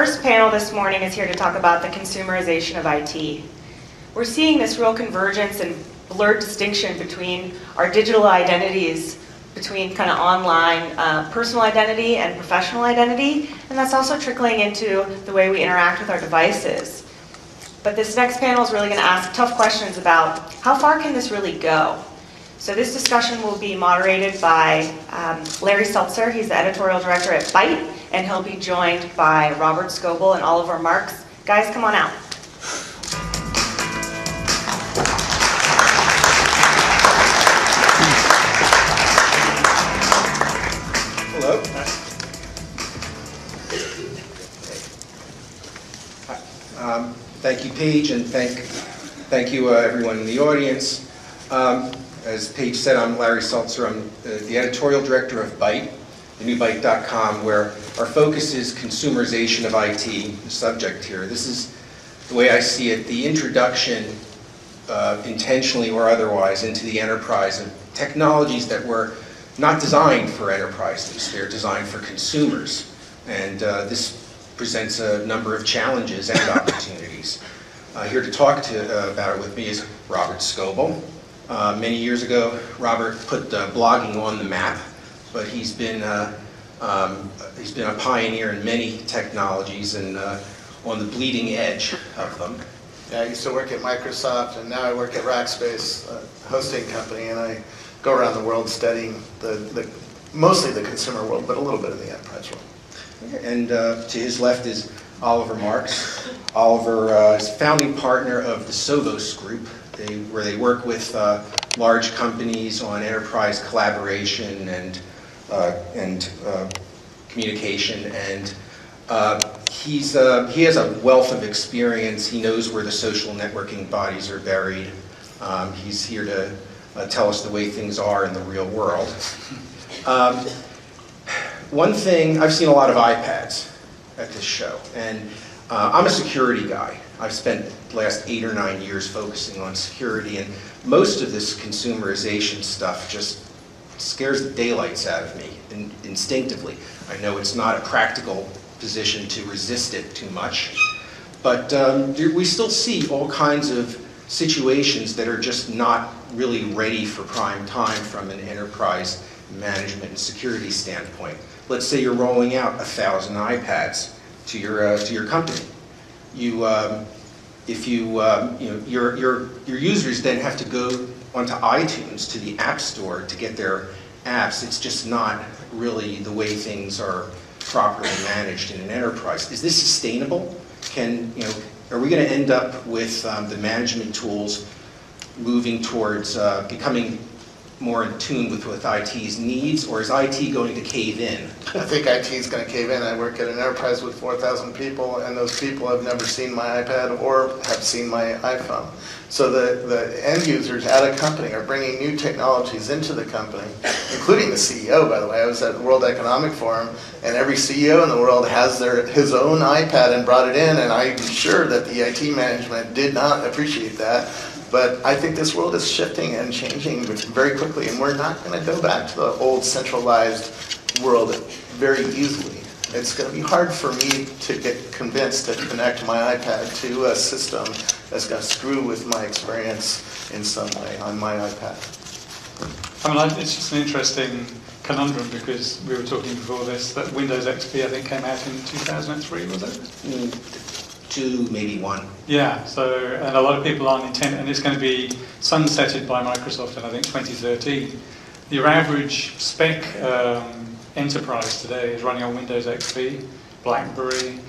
first panel this morning is here to talk about the consumerization of IT. We're seeing this real convergence and blurred distinction between our digital identities, between kind of online personal identity and professional identity, and that's also trickling into the way we interact with our devices. But this next panel is really going to ask tough questions about how far can this really go? So this discussion will be moderated by Larry Seltzer. He's the editorial director at Byte, and he'll be joined by Robert Scoble and Oliver Marks. Guys, come on out. Hello. Hi. Thank you, Paige, and thank you everyone in the audience. As Paige said, I'm Larry Seltzer. I'm the editorial director of Byte, thenewbyte.com, where our focus is consumerization of IT, the subject here. This is the way I see it, the introduction, intentionally or otherwise, into the enterprise of technologies that were not designed for enterprises. They're designed for consumers. And this presents a number of challenges and opportunities. Here to talk about it with me is Robert Scoble. Many years ago, Robert put blogging on the map, but he's been a pioneer in many technologies and on the bleeding edge of them. Yeah, I used to work at Microsoft, and now I work at Rackspace, a hosting company, and I go around the world studying mostly the consumer world, but a little bit of the enterprise world. And to his left is Oliver Marks. Oliver is founding partner of the Sovos Group, where they work with large companies on enterprise collaboration and communication. And he has a wealth of experience. He knows where the social networking bodies are buried. He's here to tell us the way things are in the real world. One thing, I've seen a lot of iPads at this show, and I'm a security guy. I've spent the last 8 or 9 years focusing on security, and most of this consumerization stuff just scares the daylights out of me instinctively. I know it's not a practical position to resist it too much, but we still see all kinds of situations that are just not really ready for prime time from an enterprise management and security standpoint. Let's say you're rolling out 1,000 iPads to your company. Your users then have to go onto iTunes, to the App Store, to get their apps. It's just not really the way things are properly managed in an enterprise. Is this sustainable? Are we going to end up with the management tools moving towards becoming more in tune with IT's needs, or is IT going to cave in? I think IT is going to cave in. I work at an enterprise with 4,000 people, and those people have never seen my iPad or have seen my iPhone. So the end users at a company are bringing new technologies into the company, including the CEO, by the way. I was at the World Economic Forum, and every CEO in the world has his own iPad and brought it in, and I'm sure that the IT management did not appreciate that. But I think this world is shifting and changing very quickly, and we're not going to go back to the old centralized world very easily. It's going to be hard for me to get convinced to connect my iPad to a system that's going to screw with my experience in some way on my iPad. I mean, it's just an interesting conundrum, because we were talking before this that Windows XP, I think, came out in 2003, was it? 2, maybe 1. Yeah, and a lot of people aren't intent, and it's going to be sunsetted by Microsoft in, I think, 2013. Your average spec enterprise today is running on Windows XP, BlackBerry.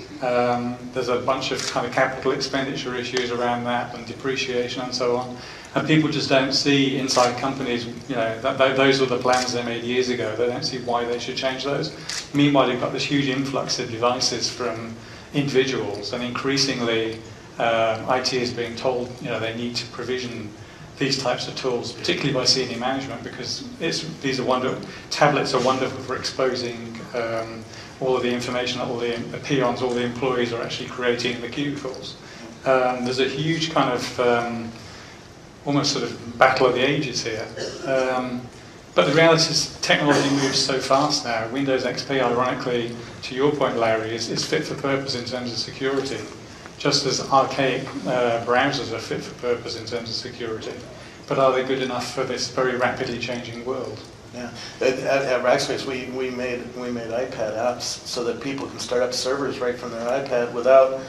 There's a bunch of kind of capital expenditure issues around that, and depreciation and so on. And people just don't see inside companies, those were the plans they made years ago. They don't see why they should change those. Meanwhile, you've got this huge influx of devices from individuals, and increasingly IT is being told they need to provision these types of tools, particularly by senior management, because tablets are wonderful for exposing all of the information that all the peons, all the employees are actually creating in the cubicles. There's a huge kind of almost sort of battle of the ages here. But the reality is technology moves so fast now. Windows XP, ironically, to your point, Larry, is fit for purpose in terms of security, just as archaic browsers are fit for purpose in terms of security. But are they good enough for this very rapidly changing world? Yeah, at Rackspace we made iPad apps so that people can start up servers right from their iPad without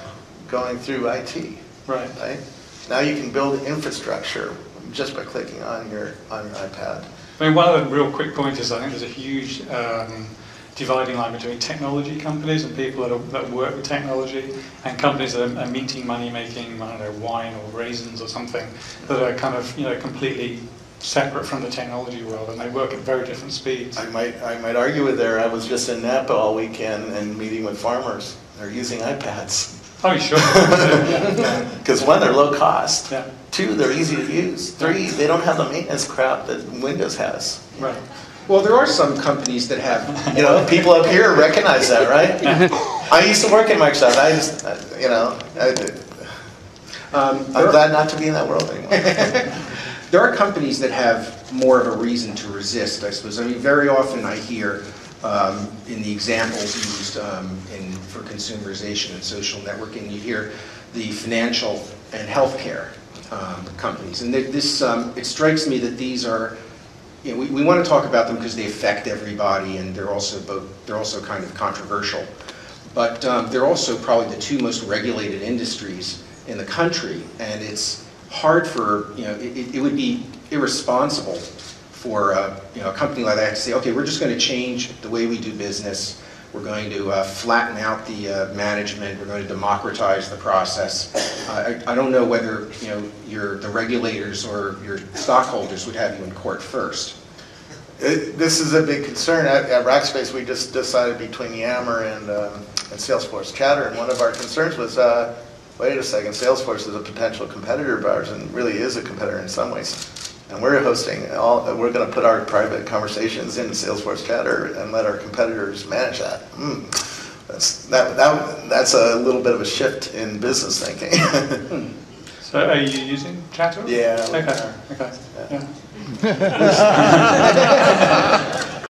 going through IT. Right. Right. Now you can build infrastructure just by clicking on your iPad. I mean, one of the real quick points is I think there's a huge dividing line between technology companies and people that work with technology, and companies that are minting money, making, I don't know, wine or raisins or something, that are kind of, completely separate from the technology world, and they work at very different speeds. I might argue with there. I was just in Napa all weekend and meeting with farmers. They're using iPads. Oh, sure. Because one, they're low cost. Yeah. Two, they're easy to use. Three, they don't have the maintenance crap that Windows has. Right. Well, there are some companies that have, People up here recognize that, right? I used to work in Microsoft. I just, I'm glad not to be in that world anymore. There are companies that have more of a reason to resist, I suppose. I mean, very often I hear in the examples used for consumerization and social networking, you hear the financial and healthcare companies. And it strikes me that these are, we want to talk about them because they affect everybody, and they're also kind of controversial. But they're also probably the two most regulated industries in the country, and it's hard for, it would be irresponsible for a company like that to say, okay, we're just going to change the way we do business. We're going to flatten out the management. We're going to democratize the process. I don't know whether the regulators or your stockholders would have you in court first. This is a big concern. At Rackspace, we just decided between Yammer and Salesforce Chatter, and one of our concerns was, wait a second, Salesforce is a potential competitor of ours, and really is a competitor in some ways. And we're hosting we're going to put our private conversations in Salesforce Chatter and let our competitors manage that. That's a little bit of a shift in business thinking. So are you using Chatter? Yeah. Okay. Yeah.